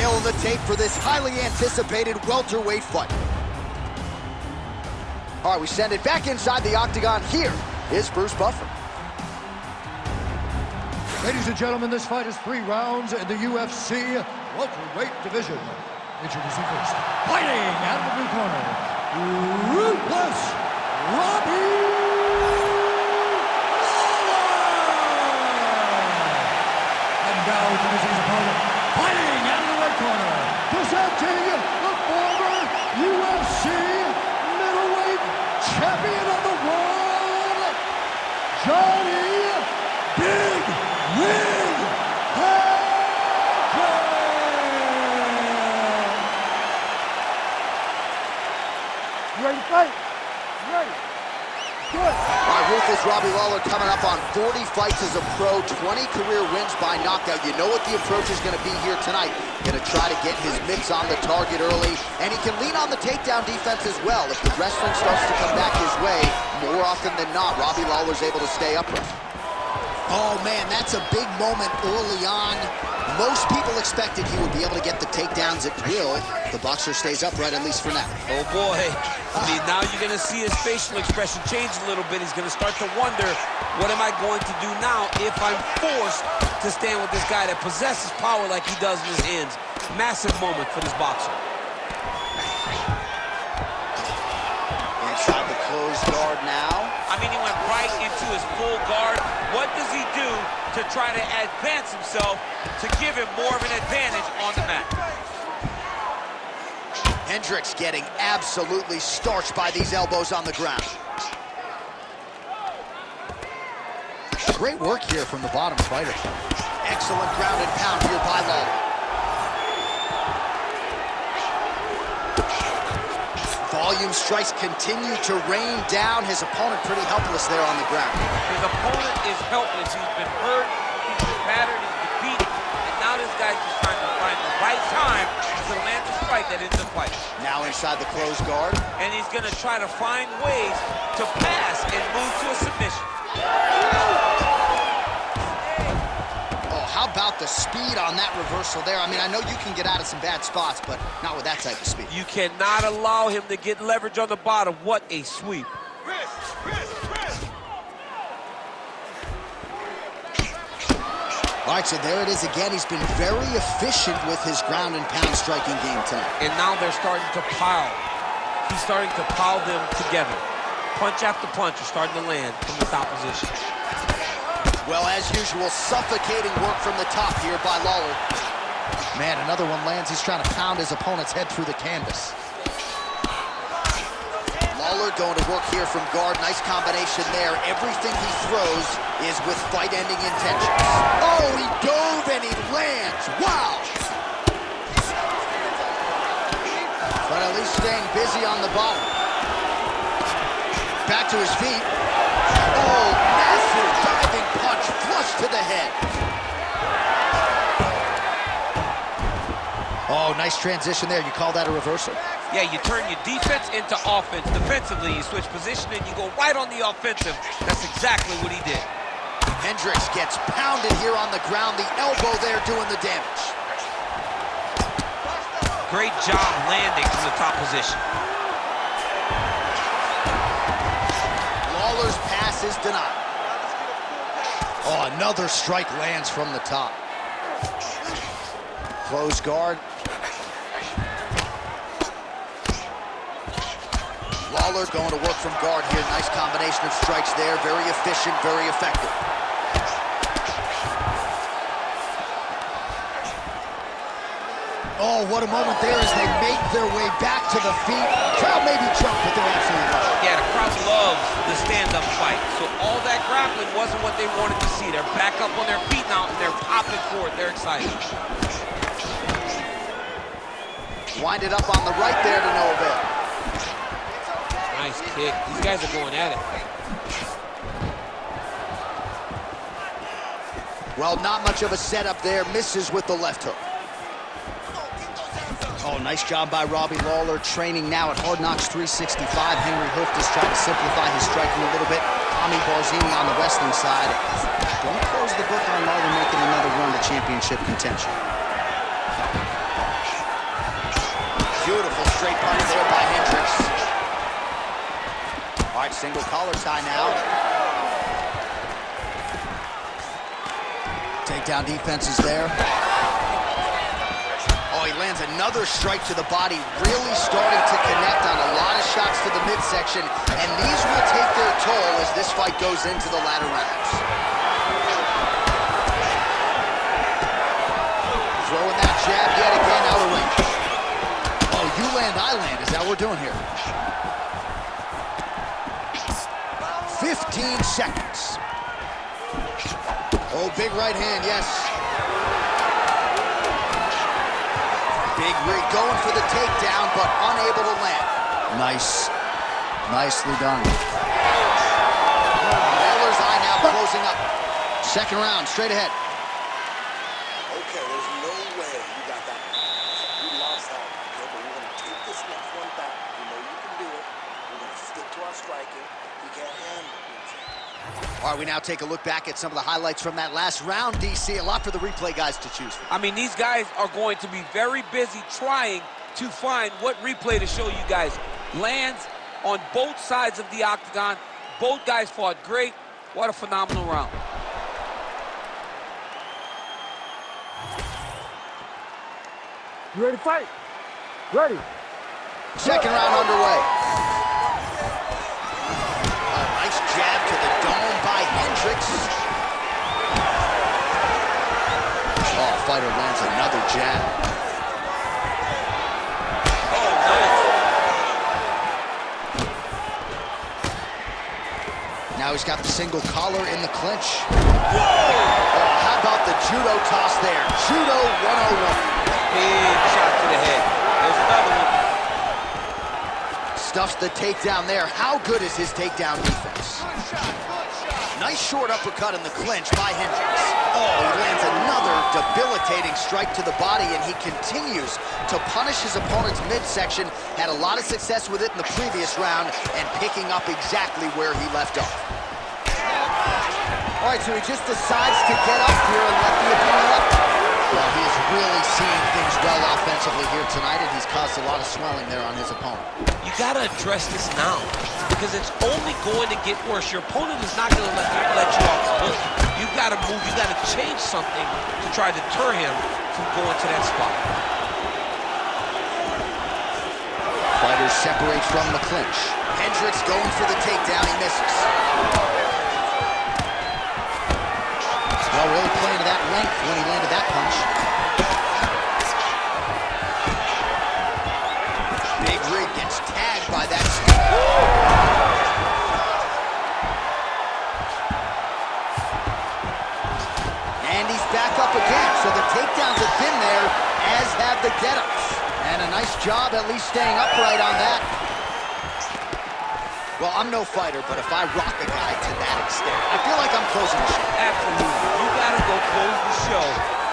Nailing the tape for this highly anticipated welterweight fight. All right, we send it back inside the octagon. Here is Bruce Buffer. Ladies and gentlemen, this fight is 3 rounds in the UFC welterweight division. Introducing first, fighting out of the blue corner, ruthless Robbie Lawler! And now to his opponent, fighting out of the red corner, presenting the former UFC middleweight champion of the world, Johnny Big Rig Hendricks! You ready to fight? You ready? Good. All right, ruthless Robbie Lawler coming up on 40 fights as a pro, 20 career wins by knockout. You know what the approach is going to be here tonight. Going to try to get his mitts on the target early, and he can lean on the takedown defense as well. If the wrestling starts to come back his way, more often than not, Robbie Lawler's able to stay upright. Oh, man, that's a big moment early on. Most people expected he would be able to get the takedowns at will. The boxer stays upright, at least for now. Oh, boy. I mean, now you're going to see his facial expression change a little bit. He's going to start to wonder, what am I going to do now if I'm forced to stand with this guy that possesses power like he does in his hands? Massive moment for this boxer. Inside the closed guard now. I mean, he went right into his full guard. What does he do to try to advance himself to give him more of an advantage on the mat? Hendricks getting absolutely starched by these elbows on the ground. Great work here from the bottom fighter. Excellent ground and pound here by Lawler. Volume strikes continue to rain down. His opponent pretty helpless there on the ground. His opponent is helpless. He's been hurt, he's been battered, he's been beaten, and now this guy's just trying to find the right time to land the strike that ends the fight. Now inside the closed guard. And he's going to try to find ways to pass and move to a submission. Oh, how about the speed on that reversal there? I mean, I know you can get out of some bad spots, but not with that type of speed. You cannot allow him to get leverage on the bottom. What a sweep. All right, so there it is again. He's been very efficient with his ground and pound striking game tonight. And now they're starting to pile. He's starting to pile them together. Punch after punch are starting to land from the top position. Well, as usual, suffocating work from the top here by Lawler. Man, another one lands. He's trying to pound his opponent's head through the canvas. Lawler going to work here from guard. Nice combination there. Everything he throws is with fight-ending intentions. Oh, he dove and he lands. Wow! But at least staying busy on the bottom. Back to his feet. Oh, massive diving punch flush to the head. Oh, nice transition there. You call that a reversal? Yeah, you turn your defense into offense. Defensively, you switch position and you go right on the offensive. That's exactly what he did. Hendricks gets pounded here on the ground. The elbow there doing the damage. Great job landing from the top position. Lawler's pass is denied. Oh, another strike lands from the top. Close guard. Lawler going to work from guard here. Nice combination of strikes there. Very efficient, very effective. Oh, what a moment there as they make their way back to the feet. Crowd may be drunk, but they're absolutely right. Yeah, the crowd loves the stand-up fight. So all that grappling wasn't what they wanted to see. They're back up on their feet now, and they're popping for it. They're excited. Winded up on the right there to no avail. Nice kick. These guys are going at it. Well, not much of a setup there. Misses with the left hook. Oh, nice job by Robbie Lawler, training now at Hard Knocks 365. Henry Hoof just trying to simplify his striking a little bit. Tommy Barzini on the wrestling side. Don't close the book on Lawler making another run to championship contention. Beautiful straight punch there by Hendricks. All right, single collar tie now. Takedown defense is there. Oh, he lands another strike to the body, really starting to connect on a lot of shots to the midsection, and these will take their toll as this fight goes into the latter rounds. Throwing that jab yet again out of range. Oh, you land, I land, is that what we're doing here? 15 seconds. Oh, big right hand, yes. Big rig going for the takedown, but unable to land. Nice. Nicely done. Lawler's eye now closing up. Second round, straight ahead. Okay, there's no way you got that. You lost that, okay, but we're going to take this next one back. We know you can do it. We're going to stick to our striking. You can't handle it. All right, we now take a look back at some of the highlights from that last round, DC. A lot for the replay guys to choose from. I mean, these guys are going to be very busy trying to find what replay to show you guys. Lands on both sides of the octagon. Both guys fought great. What a phenomenal round. You ready to fight? Ready. Second round underway. A nice jab to the dome by Hendricks. Oh, fighter lands another jab. Oh, nice. Now he's got the single collar in the clinch. Whoa! Oh, how about the judo toss there? Judo 101. Big shot to the head. There's another one. Stuffs the takedown there. How good is his takedown defense? Nice short uppercut in the clinch by Hendricks. Oh, he lands another debilitating strike to the body, and he continues to punish his opponent's midsection. Had a lot of success with it in the previous round and picking up exactly where he left off. All right, so he just decides to get up here and let the opponent up. Well, he is really seeing things well offensively here tonight, and he's caused a lot of swelling there on his opponent. You gotta address this now, because it's only going to get worse. Your opponent is not gonna let you off the hook. You gotta move, you gotta change something to try to deter him from going to that spot. Fighters separate from the clinch. Hendricks going for the takedown, he misses. Well, really playing to that length when he landed that punch. Big rig gets tagged by that. And he's back up again, so the takedowns have been there, as have the get-ups. And a nice job at least staying upright on that. Well, I'm no fighter, but if I rock a guy to that extent, I feel like I'm closing the show. Absolutely. You gotta go close the show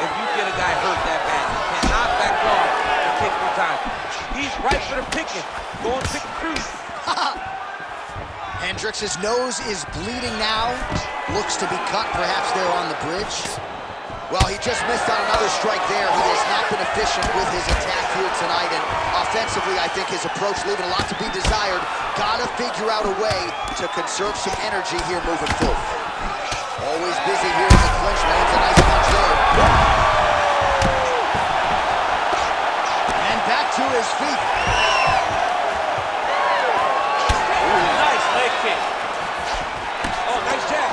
if you get a guy hurt that bad. You cannot back off and take your time. He's right for the picking. Go and pick the crease. Hendricks' nose is bleeding now. Looks to be cut, perhaps there on the bridge. Well, he just missed on another strike there. He has not been efficient with his attack here tonight, and offensively, I think his approach leaving a lot to be desired. Gotta figure out a way to conserve some energy here moving forward. Always busy here in the clinch, lands a nice punch there. And back to his feet. Ooh, nice leg kick. Oh, nice jab.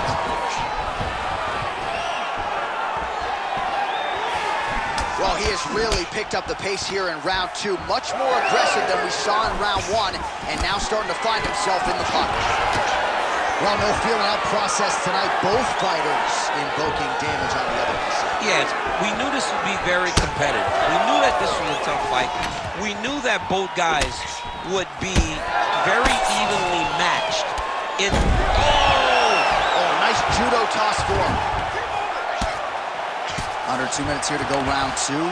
Well, he has really picked up the pace here in round two. Much more aggressive than we saw in round one, and now starting to find himself in the pocket. Well, no feeling out process tonight. Both fighters invoking damage on the other side. Yes, we knew this would be very competitive. We knew that this was a tough fight. We knew that both guys would be very evenly matched. Oh, nice judo toss for him. Under 2 minutes here to go round two.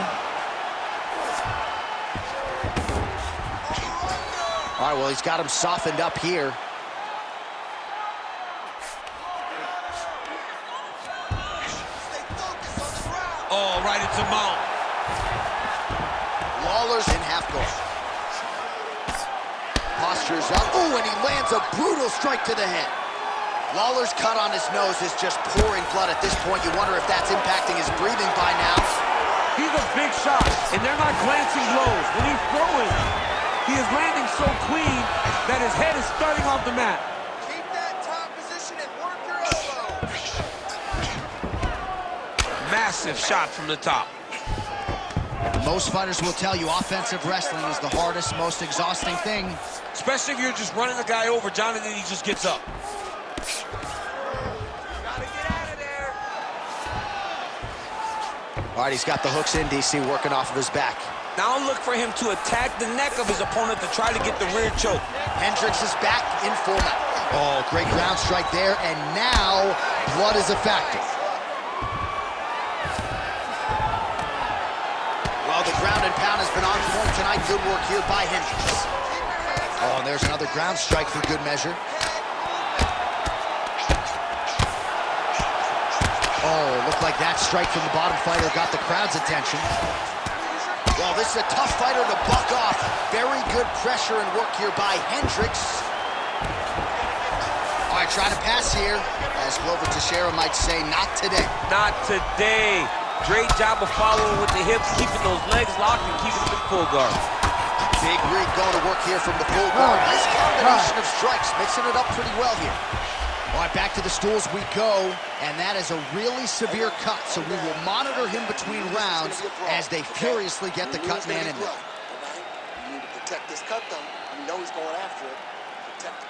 All right, well, he's got him softened up here. Oh, right into mount. Lawler's in half guard. pressure's up. Ooh, and he lands a brutal strike to the head. Lawler's cut on his nose is just pouring blood at this point. You wonder if that's impacting his breathing by now. He's a big shot, and they're not glancing blows. When he's throwing, he is landing so clean that his head is starting off the mat. Keep that top position and work your elbow. Massive shot from the top. Most fighters will tell you offensive wrestling is the hardest, most exhausting thing. Especially if you're just running the guy over, John, and then he just gets up. Gotta get out of there. All right, he's got the hooks in, DC, working off of his back. Now look for him to attack the neck of his opponent to try to get the rear choke. Hendricks is back in format. Oh, great ground strike there, and now blood is a factor. Well, the ground and pound has been on point tonight. Good work here by Hendricks. Oh, and there's another ground strike for good measure. Oh, looked like that strike from the bottom fighter got the crowd's attention. Well, this is a tough fighter to buck off. Very good pressure and work here by Hendricks. All right, trying to pass here. As Glover Teixeira might say, not today. Not today. Great job of following with the hips, keeping those legs locked and keeping them in full guard. Big rig going to work here from the full guard. Nice combination of strikes, mixing it up pretty well here. All right, back to the stools we go, and that is a really severe cut, so we will monitor him between rounds as they furiously get the cut man in there. You need to protect this cut, though. You know he's going after it. Protect it.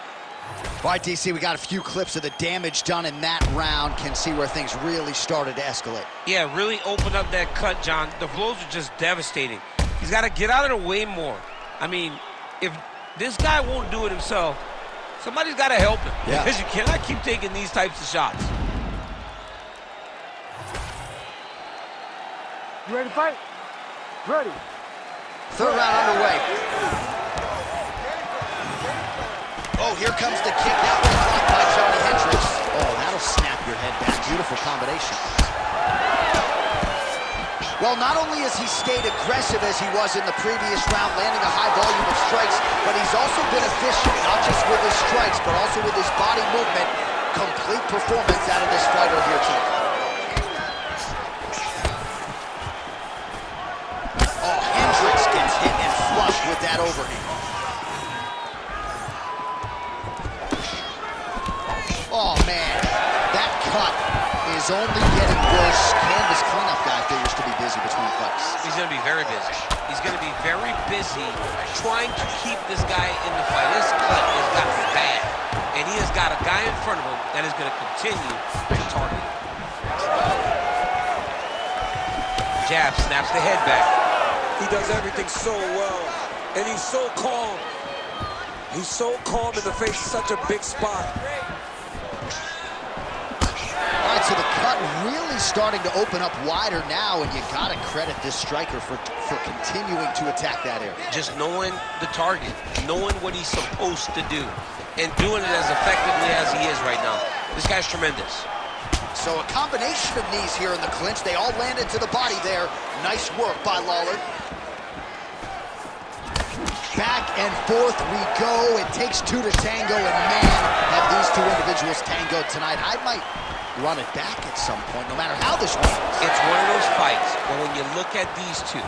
All right, DC, we got a few clips of the damage done in that round. Can see where things really started to escalate. Yeah, really opened up that cut, John. The blows are just devastating. He's got to get out of the way more. I mean, if this guy won't do it himself, somebody's got to help him. Yeah. Because you cannot keep taking these types of shots. You ready to fight? Ready. Third round underway. Oh, here comes the kick. That was blocked by Johnny Hendricks. Oh, that'll snap your head back. Beautiful combination. Well, not only has he stayed aggressive as he was in the previous round, landing a high volume of strikes, but he's also been efficient, not just with his strikes, but also with his body movement. Complete performance out of this fighter here tonight. Oh, Hendricks gets hit and flushed with that overhand. Oh, man, that cut is only getting worse. Canvas cleanup guy figures to be busy between fights. He's going to be very busy. He's going to be very busy trying to keep this guy in the fight. This cut has gotten bad, and he has got a guy in front of him that is going to continue to target him. Jab snaps the head back. He does everything so well, and he's so calm. He's so calm in the face of such a big spot. All right, so the cut really starting to open up wider now, and you got to credit this striker for continuing to attack that area. Just knowing the target, knowing what he's supposed to do, and doing it as effectively as he is right now. This guy's tremendous. So a combination of knees here in the clinch. They all landed to the body there. Nice work by Lawler. Back and forth we go. It takes two to tango, and man, have these two individuals tangoed tonight. I might run it back at some point, no matter how this ends. It's one of those fights where when you look at these two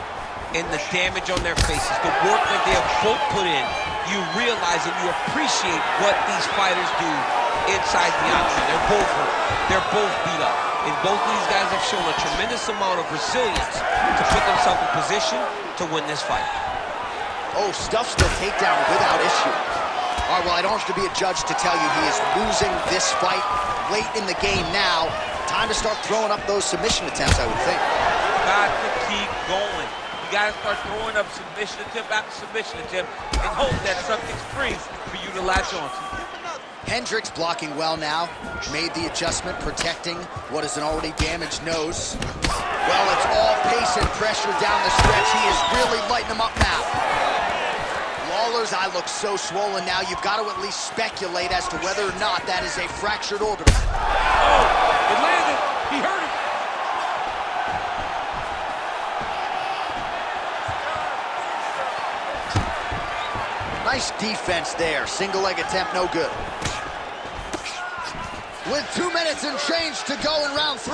and the damage on their faces, the work that they have both put in, you realize and you appreciate what these fighters do inside the octagon. They're both hurt. They're both beat up. And both of these guys have shown a tremendous amount of resilience to put themselves in position to win this fight. Oh, stuffs the takedown without issue. All right, well, I don't have to be a judge to tell you he is losing this fight late in the game now. Time to start throwing up those submission attempts, I would think. Got to keep going. You got to start throwing up submission attempt after submission attempt and hope that something's free for you to latch on to. Hendricks blocking well now. Made the adjustment, protecting what is an already damaged nose. Well, it's all pace and pressure down the stretch. He is really lighting him up now. Lawler's eye looks so swollen now, you've got to at least speculate as to whether or not that is a fractured orbital. Oh, it landed. He hurt him. Nice defense there. Single leg attempt, no good. With 2 minutes and change to go in round 3.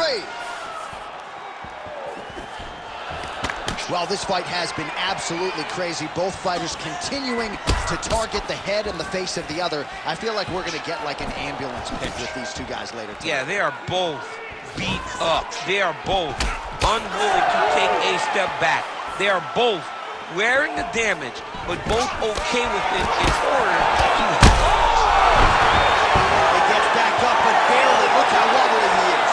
Well, this fight has been absolutely crazy. Both fighters continuing to target the head and the face of the other. I feel like we're going to get like an ambulance pick with these two guys later today. Yeah, they are both beat up. They are both unwilling to take a step back. They are both wearing the damage, but both okay with it in order to... He gets back up, but barely. Look how wobbly he is.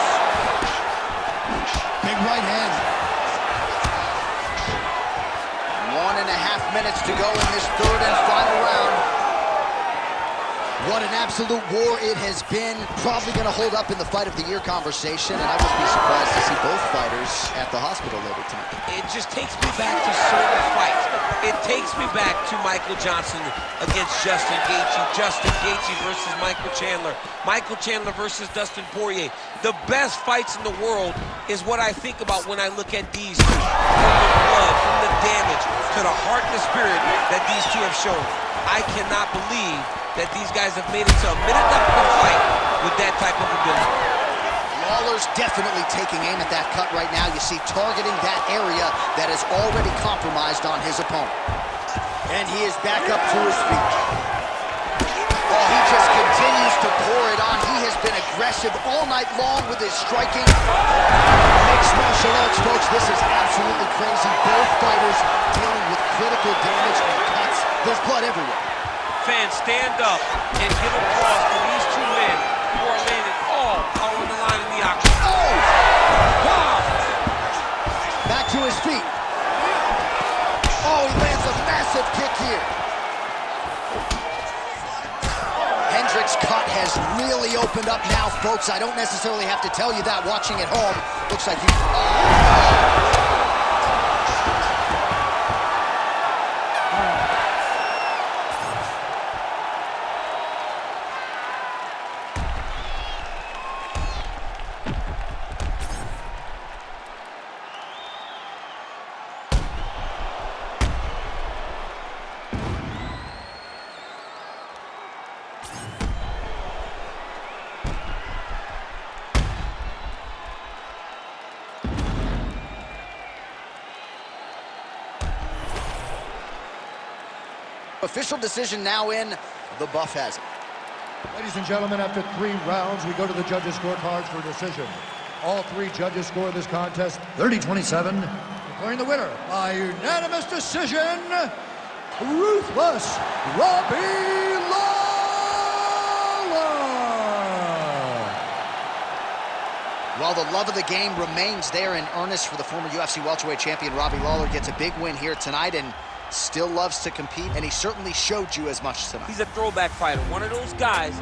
Big right hand. 1.5 minutes to go in this third and final round. What an absolute war it has been. Probably going to hold up in the fight of the year conversation, and I would be surprised to see both fighters at the hospital later tonight. It just takes me back to certain fights. It takes me back to Michael Johnson against Justin Gaethje. Justin Gaethje versus Michael Chandler. Michael Chandler versus Dustin Poirier. The best fights in the world is what I think about when I look at these two. From the blood, from the damage, to the heart and the spirit that these two have shown. I cannot believe that these guys have made it to a minute left of the fight with that type of ability. Lawler's definitely taking aim at that cut right now. You see, targeting that area that is already compromised on his opponent. And he is back up to his feet. Oh, he just continues to pour it on. He has been aggressive all night long with his striking. Mixed martial arts, folks, this is absolutely crazy. Both fighters dealing with critical damage and cuts. There's blood everywhere. Fans, stand up and give applause to these two men who are laying it all out on the line in the octagon. Oh! Wow! Back to his feet. Oh, he lands a massive kick here. Hendricks' cut has really opened up now, folks. I don't necessarily have to tell you that watching at home. Looks like you... Oh. Official decision now in. The buff has it. Ladies and gentlemen, after 3 rounds, we go to the judges' scorecards for a decision. All 3 judges score this contest 30-27, declaring the winner by unanimous decision, Ruthless Robbie Lawler. While the love of the game remains there in earnest for the former UFC welterweight champion, Robbie Lawler gets a big win here tonight and still loves to compete, and he certainly showed you as much tonight. He's a throwback fighter, one of those guys